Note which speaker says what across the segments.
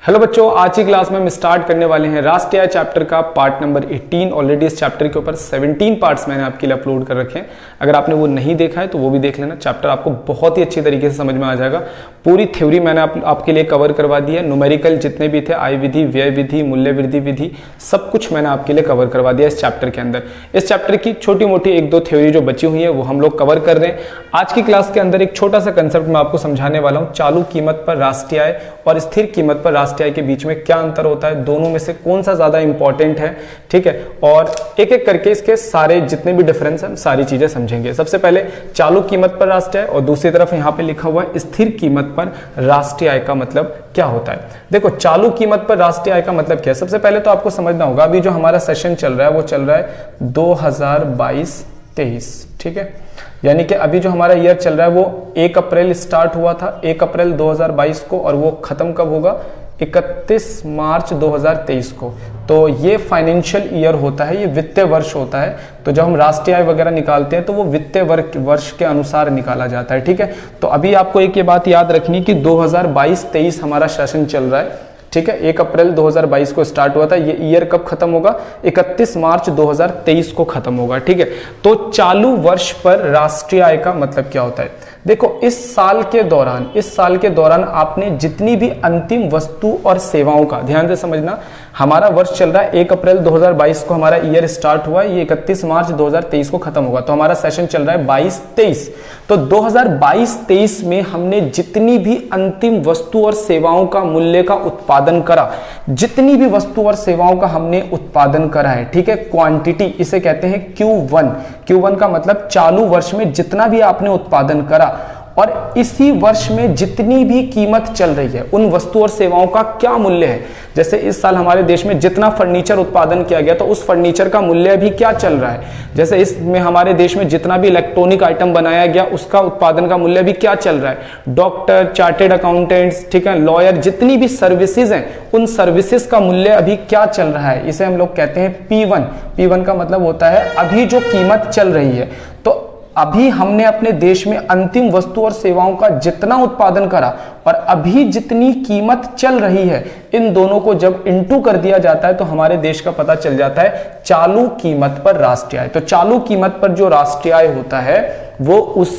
Speaker 1: Hello बच्चों, आज की क्लास में हम स्टार्ट करने वाले हैं राष्ट्रीय आय चैप्टर का पार्ट नंबर 18। ऑलरेडी इस चैप्टर के ऊपर 17 पार्ट्स मैंने आपके लिए अपलोड कर रखे हैं। अगर आपने वो नहीं देखा है तो वो भी देख लेना। चैप्टर आपको बहुत ही अच्छी तरीके से समझ में आ जाएगा। पूरी थ्योरी मैंने आपके लिए कवर करवा दी है। न्यूमेरिकल जितने भी थे, आय विधि, व्यय विधि, मूल्य वृद्धि विधि, सब कुछ मैंने आपके लिए कवर करवा दिया इस चैप्टर के अंदर। इस चैप्टर की छोटी मोटी एक दो थ्योरी जो बची हुई है वो हम लोग कवर कर रहे हैं। आज की क्लास के अंदर एक छोटा सा कंसेप्ट मैं आपको समझाने वाला हूँ। चालू कीमत पर राष्ट्रीय आय और स्थिर कीमत पर राष्ट्रीय आय के बीच में क्या अंतर होता है, दोनों में से कौन सा ज्यादा इंपॉर्टेंट है, ठीक है। और एक एक करके इसके सारे जितने भी डिफरेंस है सारी चीजें समझेंगे। सबसे पहले चालू कीमत पर राष्ट्रीय आय और दूसरी तरफ यहाँ पे लिखा हुआ है स्थिर कीमत पर राष्ट्रीय आय का मतलब क्या होता है। देखो, चालू कीमत पर राष्ट्रीय आय का मतलब क्या है। सबसे पहले तो आपको समझना होगा, अभी जो हमारा सेशन चल रहा है वो चल रहा है 2022-23, ठीक है। यानी कि अभी जो हमारा ईयर चल रहा है वो 1 अप्रैल स्टार्ट हुआ था, 1 अप्रैल 2022 को, और वो खत्म कब होगा, 31 मार्च 2023 को। तो ये फाइनेंशियल ईयर होता है, ये वित्तीय वर्ष होता है। तो जब हम राष्ट्रीय आय वगैरह निकालते हैं तो वो वित्तीय वर्ष के अनुसार निकाला जाता है, ठीक है। तो अभी आपको एक ये बात याद रखनी कि 2022-23 हमारा सेशन चल रहा है, ठीक है। 1 अप्रैल 2022 को स्टार्ट हुआ था, ये ईयर कब खत्म होगा, 31 मार्च 2023 को खत्म होगा, ठीक है। तो चालू वर्ष पर राष्ट्रीय आय का मतलब क्या होता है। देखो, इस साल के दौरान आपने जितनी भी अंतिम वस्तु और सेवाओं का, ध्यान से समझना, हमारा वर्ष चल रहा है 1 अप्रैल 2022 को हमारा ईयर स्टार्ट हुआ, ये 31 मार्च 2023 को खत्म होगा। तो हमारा सेशन चल रहा है 22-23। तो 2022-23 में हमने जितनी भी अंतिम वस्तु और सेवाओं का मूल्य का उत्पादन करा, जितनी भी वस्तु और सेवाओं का हमने उत्पादन करा है, ठीक है, क्वांटिटी, इसे कहते हैं Q1। Q1 का मतलब चालू वर्ष में जितना भी आपने उत्पादन करा और इसी वर्ष में जितनी भी कीमत चल रही है उन वस्तु और सेवाओं का क्या मूल्य है। जैसे इस साल हमारे देश में जितना फर्नीचर उत्पादन किया गया तो उस फर्नीचर का मूल्य अभी क्या चल रहा है। जैसे इसमें हमारे देश में जितना भी इलेक्ट्रॉनिक आइटम बनाया गया उसका उत्पादन का मूल्य अभी क्या चल रहा है। डॉक्टर, चार्टेड अकाउंटेंट्स, ठीक है, लॉयर, जितनी भी सर्विसेज हैं उन सर्विसेज का मूल्य अभी क्या चल रहा है। इसे हम लोग कहते हैं P1। P1 का मतलब होता है अभी जो कीमत चल रही है। तो अभी हमने अपने देश में अंतिम वस्तु और सेवाओं का जितना उत्पादन करा और अभी जितनी कीमत चल रही है, इन दोनों को जब इंटू कर दिया जाता है तो हमारे देश का पता चल जाता है चालू कीमत पर राष्ट्रीय आय। तो चालू कीमत पर जो राष्ट्रीय आय होता है वो उस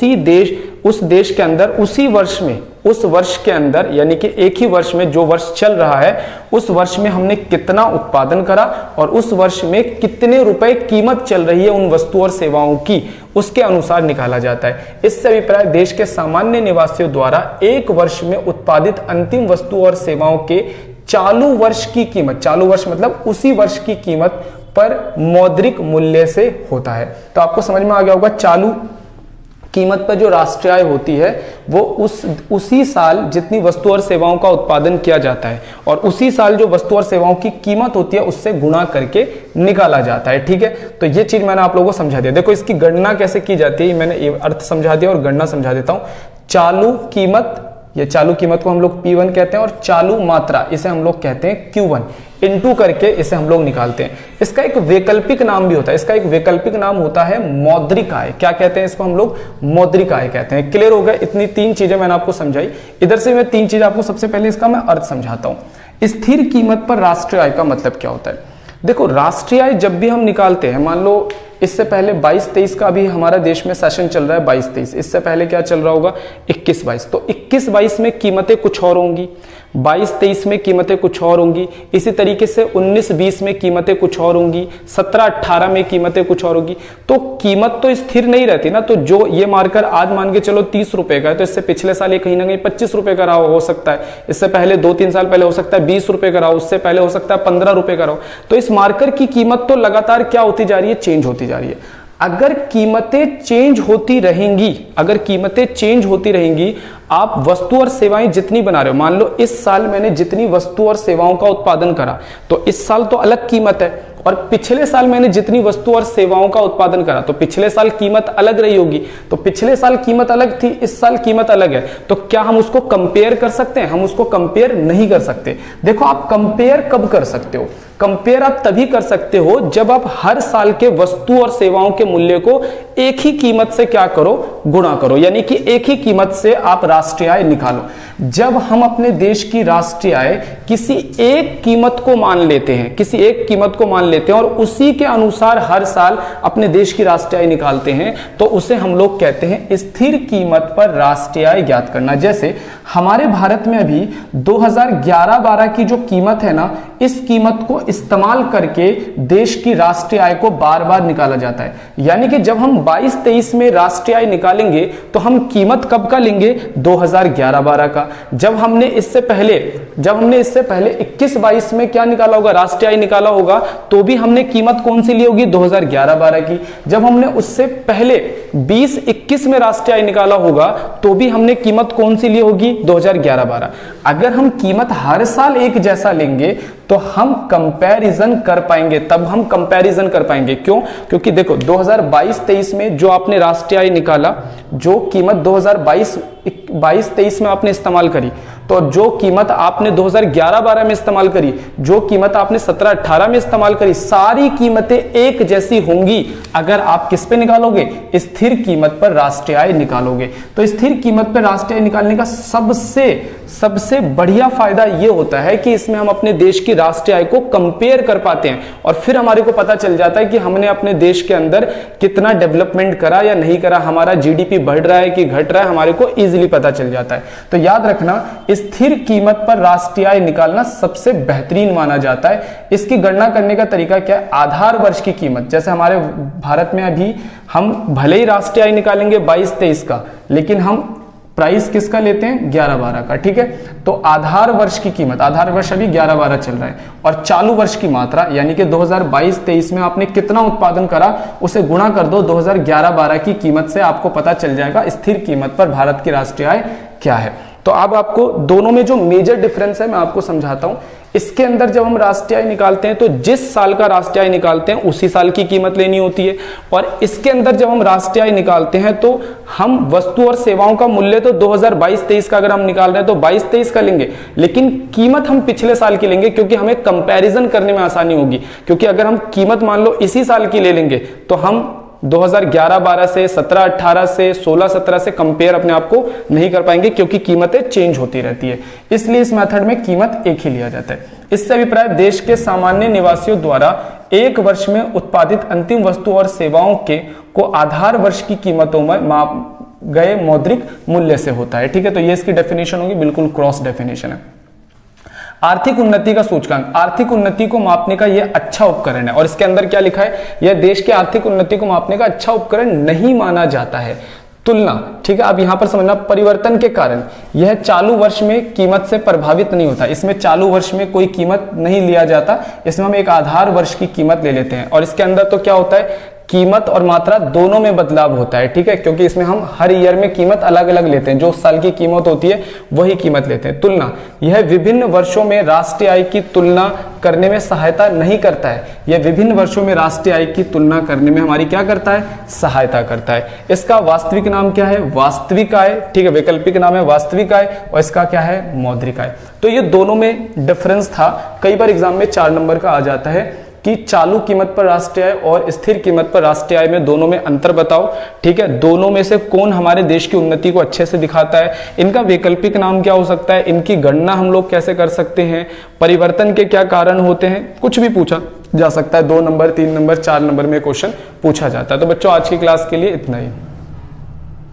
Speaker 1: देश के अंदर, उसी वर्ष में, उस वर्ष के अंदर, यानी कि एक ही वर्ष में जो वर्ष चल रहा है उस वर्ष में हमने कितना उत्पादन करा और उस वर्ष में कितने रुपए कीमत चल रही है उन वस्तु और सेवाओं की, उसके अनुसार निकाला जाता है। इससे अभिप्राय देश के सामान्य निवासियों द्वारा एक वर्ष में उत्पादित अंतिम वस्तु और सेवाओं के चालू वर्ष की कीमत, चालू वर्ष मतलब उसी वर्ष की कीमत पर मौद्रिक मूल्य से होता है। तो आपको समझ में आ गया होगा, चालू कीमत पर जो राष्ट्रीय आय होती है वो उसी साल जितनी वस्तु और सेवाओं का उत्पादन किया जाता है और उसी साल जो वस्तु और सेवाओं की कीमत होती है उससे गुणा करके निकाला जाता है, ठीक है। तो ये चीज मैंने आप लोगों को समझा दिया। देखो, इसकी गणना कैसे की जाती है मैंने अर्थ समझा दिया और गणना समझा देता हूं। चालू कीमत, ये चालू कीमत को हम लोग P1 कहते हैं और चालू मात्रा इसे हम लोग कहते हैं Q1। इंटू करके इसे हम लोग निकालते हैं। इसका एक वैकल्पिक नाम भी होता है, इसका एक वैकल्पिक नाम होता है मौद्रिक आय। क्या कहते हैं इसको हम लोग, मौद्रिक आय कहते हैं। क्लियर हो गया, इतनी 3 चीजें मैंने आपको समझाई। इधर से मैं 3 चीजें आपको, सबसे पहले इसका मैं अर्थ समझाता हूं। स्थिर कीमत पर राष्ट्रीय आय का मतलब क्या होता है। देखो, राष्ट्रीय आय जब भी हम निकालते हैं, मान लो इससे पहले 22-23 का अभी हमारा देश में सेशन चल रहा है 22-23, इससे पहले क्या चल रहा होगा 21-22। तो 21-22 में कीमतें कुछ और होंगी, 22-23 में कीमतें कुछ और होंगी, इसी तरीके से 19-20 में कीमतें कुछ और होंगी, 17-18 में कीमतें कुछ और होंगी। तो कीमत तो स्थिर नहीं रहती ना। तो जो ये मार्कर आज मान के चलो 30 रुपए का है तो इससे पिछले साल ये कहीं ना कहीं 25 रुपए का रहा हो सकता है, इससे पहले 2-3 साल पहले हो सकता है 20 रुपए का रहा, उससे पहले हो सकता है 15 रुपए का रहा। तो इस मार्कर की कीमत तो लगातार क्या होती जा रही है, चेंज होती जा रही है। अगर कीमतें चेंज होती रहेंगी, आप वस्तु और सेवाएं जितनी बना रहे हो, मान लो इस साल मैंने जितनी वस्तु और सेवाओं का उत्पादन करा तो इस साल तो अलग कीमत है, और पिछले साल मैंने जितनी वस्तु और सेवाओं का उत्पादन करा तो पिछले साल कीमत अलग रही होगी। तो पिछले साल कीमत अलग थी, इस साल कीमत अलग है। तो क्या हम उसको कंपेयर कर सकते हैं? हम उसको कंपेयर नहीं कर सकते। देखो, आप कंपेयर कब कर सकते हो, कंपेयर आप तभी कर सकते हो जब आप हर साल के वस्तु और सेवाओं के मूल्य को एक ही कीमत से क्या करो, गुणा करो, यानी कि एक ही कीमत से आप राष्ट्रीय आय निकालो। जब हम अपने देश की राष्ट्रीय आय किसी एक कीमत को मान लेते हैं, किसी एक कीमत को मान लेते हैं और उसी के अनुसार हर साल अपने देश की राष्ट्रीय आय निकालते हैं, तो उसे हम लोग कहते हैं स्थिर कीमत पर राष्ट्रीय आय ज्ञात करना। जैसे हमारे भारत में अभी 2011-12 की जो कीमत है ना, इस कीमत को इस्तेमाल करके देश की राष्ट्रीय आय को बार बार निकाला जाता है। यानी कि जब हम 22-23 में राष्ट्रीय आय निकालेंगे तो हम कीमत कब का लेंगे, 2011-12 का। जब हमने इससे पहले 21-22 में क्या निकाला होगा, राष्ट्रीय आय निकाला होगा, तो भी हमने कीमत कौन सी ली होगी, 2011-12 की। जब हमने उससे पहले 20-21 में राष्ट्रीय आय निकाला होगा, तो भी हमने कीमत कौन सी ली होगी, 2011-12। अगर हम कीमत हर साल एक जैसा लेंगे तो हम कंपैरिजन कर पाएंगे, तब हम कंपैरिजन कर पाएंगे। क्यों? क्योंकि देखो 2022-23 में जो आपने राष्ट्रीय आय निकाला, जो कीमत 2022-23 में आपने इस्तेमाल करी, तो जो कीमत आपने 2011-12 में इस्तेमाल करी, जो कीमत आपने 17-18 में इस्तेमाल करी, सारी कीमतें एक जैसी होंगी अगर आप किस पे निकालोगे, स्थिर कीमत पर राष्ट्रीय आय निकालोगे। तो स्थिर कीमत पर राष्ट्रीय आय निकालने का सबसे बढ़िया फायदा यह होता है कि इसमें हम अपने देश की राष्ट्रीय आय को कंपेयर कर पाते हैं और फिर हमारे को पता चल जाता है कि हमने अपने देश के अंदर कितना डेवलपमेंट करा या नहीं करा, हमारा जीडीपी बढ़ रहा है कि घट रहा है, हमारे को इजीली पता चल जाता है। तो याद रखना, स्थिर कीमत पर राष्ट्रीय आय निकालना सबसे बेहतरीन माना जाता है। इसकी गणना करने का तरीका क्या है, आधार वर्ष की कीमत। जैसे हमारे भारत में अभी हम भले ही राष्ट्रीय आय निकालेंगे 22-23 का, लेकिन हम प्राइस किसका लेते हैं, 11-12 का, ठीक है। तो आधार वर्ष की कीमत, आधार वर्ष अभी 11-12 चल रहा है, और चालू वर्ष की मात्रा यानी कि 2022-23 में आपने कितना उत्पादन करा, उसे गुणा कर दो 2011-12 की कीमत से, आपको पता चल जाएगा स्थिर कीमत पर भारत की राष्ट्रीय आय क्या है। तो अब आपको दोनों में जो मेजर डिफरेंस है मैं आपको समझाता हूं। इसके अंदर जब हम राष्ट्रीय आय निकालते हैं तो जिस साल का राष्ट्रीय आय निकालते हैं उसी साल की कीमत लेनी होती है, और इसके अंदर जब हम राष्ट्रीय आय निकालते हैं तो हम वस्तु और सेवाओं का मूल्य तो 2022-23 का अगर हम निकाल रहे हैं तो 22-23 का लेंगे, लेकिन कीमत हम पिछले साल की लेंगे क्योंकि हमें कंपैरिजन करने में आसानी होगी। क्योंकि अगर हम कीमत मान लो इसी साल की ले लेंगे तो हम 2011-12 से, 17-18 से, 16-17 से कंपेयर अपने आप को नहीं कर पाएंगे क्योंकि कीमतें चेंज होती रहती है। इसलिए इस मेथड में कीमत एक ही लिया जाता है। इससे अभिप्राय देश के सामान्य निवासियों द्वारा एक वर्ष में उत्पादित अंतिम वस्तु और सेवाओं को आधार वर्ष की कीमतों में माप गए मौद्रिक मूल्य से होता है, ठीक है। तो ये इसकी डेफिनेशन होगी, बिल्कुल क्रॉस डेफिनेशन है। आर्थिक उन्नति का सूचकांक, आर्थिक उन्नति को मापने का यह अच्छा उपकरण है, और इसके अंदर क्या लिखा है, यह देश के आर्थिक उन्नति को मापने का अच्छा उपकरण नहीं माना जाता है। तुलना, ठीक है। अब यहां पर समझना, परिवर्तन के कारण यह चालू वर्ष में कीमत से प्रभावित नहीं होता। इसमें चालू वर्ष में कोई कीमत नहीं लिया जाता, इसमें हम एक आधार वर्ष की कीमत ले लेते हैं। और इसके अंदर तो क्या होता है, कीमत और मात्रा दोनों में बदलाव होता है, ठीक है, क्योंकि इसमें हम हर ईयर में कीमत अलग अलग लेते हैं, जो उस साल की कीमत होती है वही कीमत लेते हैं। तुलना, यह विभिन्न वर्षों में राष्ट्रीय आय की तुलना करने में सहायता नहीं करता है। यह विभिन्न वर्षों में राष्ट्रीय आय की तुलना करने में हमारी क्या करता है, सहायता करता है। इसका वास्तविक नाम क्या है, वास्तविक आय, ठीक है, वैकल्पिक नाम है वास्तविक आय, और इसका क्या है, मौद्रिक आय। तो ये दोनों में डिफरेंस था। कई बार एग्जाम में 4 नंबर का आ जाता है कि चालू कीमत पर राष्ट्रीय आय और स्थिर कीमत पर राष्ट्रीय आय में दोनों में अंतर बताओ, ठीक है। दोनों में से कौन हमारे देश की उन्नति को अच्छे से दिखाता है, इनका वैकल्पिक नाम क्या हो सकता है, इनकी गणना हम लोग कैसे कर सकते हैं, परिवर्तन के क्या कारण होते हैं, कुछ भी पूछा जा सकता है। 2 नंबर, 3 नंबर, 4 नंबर में क्वेश्चन पूछा जाता है। तो बच्चों आज की क्लास के लिए इतना ही।